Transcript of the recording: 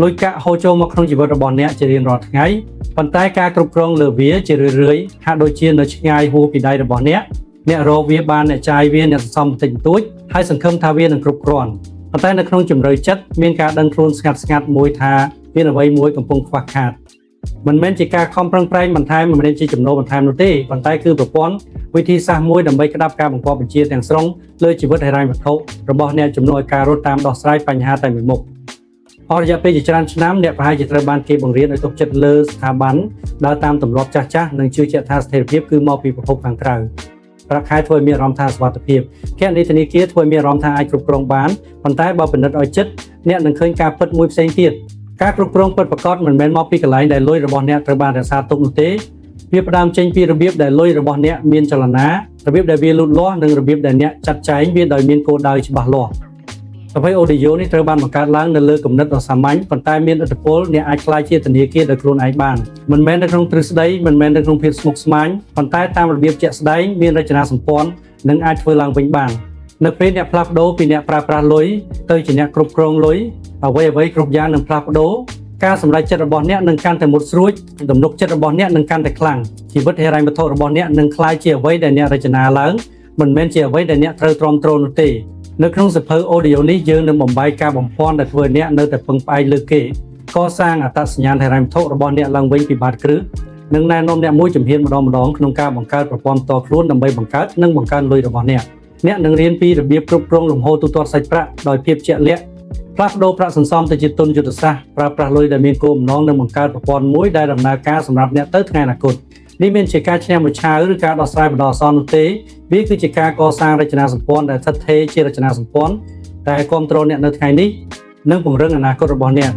លុយកាក់ហូរចូលមកក្នុងជីវិតរបស់អ្នកជារៀងរាល់ថ្ងៃប៉ុន្តែការគ្រប់គ្រងលើវាជារឿយៗហាក់ដូចជានៅឆ្ងាយហួសពីដៃរបស់អ្នករកវាបានអ្នកចាយវាអ្នកសន្សំបន្តិចបន្តួចហើយសង្ឃឹមថាវានឹងគ្រប់គ្រាន់ប៉ុន្តែនៅក្នុងជំរឿចិត្តមានការដឹងខ្លួនស្ងាត់មួយថាមានអ្វីមួយកំពុងខ្វះខាតមិនមែនជាការខំប្រឹងប្រែងបន្ថែមមិនមែនជាចំណូលបន្ថែមនោះទេប៉ុន្តែគឺប្រព័ន្ធវិធីសាស្ត្រមួយដើម្បីក្តាប់ការបង្កប់បញ្ជាទាំងស្រុងលើជីវិតហិរញ្ញវត្ថុរបស់អ្នកជំនួសឲ្យការរត់តាមដោះស្រាយបញ្ហាតែមួយមុខអស់រយៈពេលជាច្រើនឆ្នាំអ្នកប្រហែលជាត្រូវបានគេបង្រៀនឲ្យទុកចិត្តលើស្ថាប័នដើរតាមទម្លាប់ចាស់ៗនិងជឿជាក់ថាស្ថិរភាពគឺមកពីប្រភពខាងក្រៅប្រាក់ខែធ្វើឲ្យមានអារម្មណ៍ថាសុវត្ថិភាពគណនីធនាគារធ្វើឲ្យមានអារម្មណ៍ថាអាចគ្រប់គ្រងបានប៉ុន្តែបើពិនិត្យឲ្យចិត្តអ្នកនឹងឃើញការពិតមួយផ្សេងទៀតការគ្រប់គ្រងពិតប្រាកដមិនមែនមកពីកន្លែងដែលលុយរបស់អ្នកត្រូវបានរក្សាទុកនោះទេវាផ្ដើមចេញពីរបៀបដែលលុយរបស់អ្នកមានចលនារបៀបដែលវាលូតលាស់និងរបៀបដែលអ្នកចាត់ចែងវាដោយមានគោលដៅច្បាស់លាស់អ្វីអូឌីយោនេះត្រូវបានបង្កើតឡើងនៅលើគំនិតដ៏សាមញ្ញប៉ុន្តែមានឥទ្ធិពលអ្នកអាចក្លាយជាធនាគារដោយខ្លួនឯងបានមិនមែននៅក្នុងទ្រឹស្ដីមិនមែននៅក្នុងភាពស្មុគស្មាញប៉ុន្តែតាមរបៀបជាក់ស្ដែងមានរចនាសម្ព័ន្ធនិងអាចធ្វើឡើងវិញបាននៅពេលអ្នកផ្លាស់ប្ដូរពីអ្នកប្រើប្រាស់លុយទៅជាអ្នកគ្រប់គ្រងលុយអ្វីគ្រប់យ៉ាងនឹងផ្លាស់ប្ដូរការសម្រេចចិត្តរបស់អ្នកនឹងកាន់តែមុតស្រួចទំនុកចិត្តរបស់អ្នកនឹងកាន់តែខ្លាំងជីវិតហិរញ្ញវត្ថុរបស់អ្នកនឹងក្លាយជាអ្វីដែលអ្នករចនាឡើងមិនមែនជាអ្វីដែលអ្នកត្រូវទ្រាំទ្រនោះទេនៅក្នុងសៀវភៅអូឌីយោនេះយើងនឹងបំបែកការបំភាន់ដែលធ្វើឲ្យអ្នកនៅតែពឹងផ្អែកលើគេកសាងអត្តសញ្ញាណហិរញ្ញវត្ថុរបស់អ្នកឡើងវិញពីបាតគ្រឹះនិងណែនាំអ្នកមួយជំហានម្ដងក្នុងការបង្កើតប្រព័ន្ធតខ្លួនដើម្បីបង្កើតនិងបង្កើនលុយរបស់អ្នកនឹងរៀនពីរបៀបគ្រប់គ្រងលំហូរទូទាត់សាច់ប្រាក់ដោយភាពជាក់លាក់ផ្លាស់ប្ដូរប្រាក់សន្សំទៅជាទុនយុទ្ធសាស្ត្រប្រើប្រាស់លុយដែលមានគោលបំណងនិងបង្កើតប្រព័ន្ធមួយដែលដំណើរការសម្រាប់អ្នកទៅថ្ងៃអនាគតនេះមានជាការឈ្នះមួយឆាវឬការដោះស្រាយបណ្ដោះអាសន្ននោះទេវាគឺជាការកសាងរចនាសម្ព័ន្ធដែលស្ថិតថេរជារចនាសម្ព័ន្ធដែលគ្រប់គ្រងអ្នកនៅថ្ងៃនេះនិងពង្រឹងអនាគតរបស់អ្នក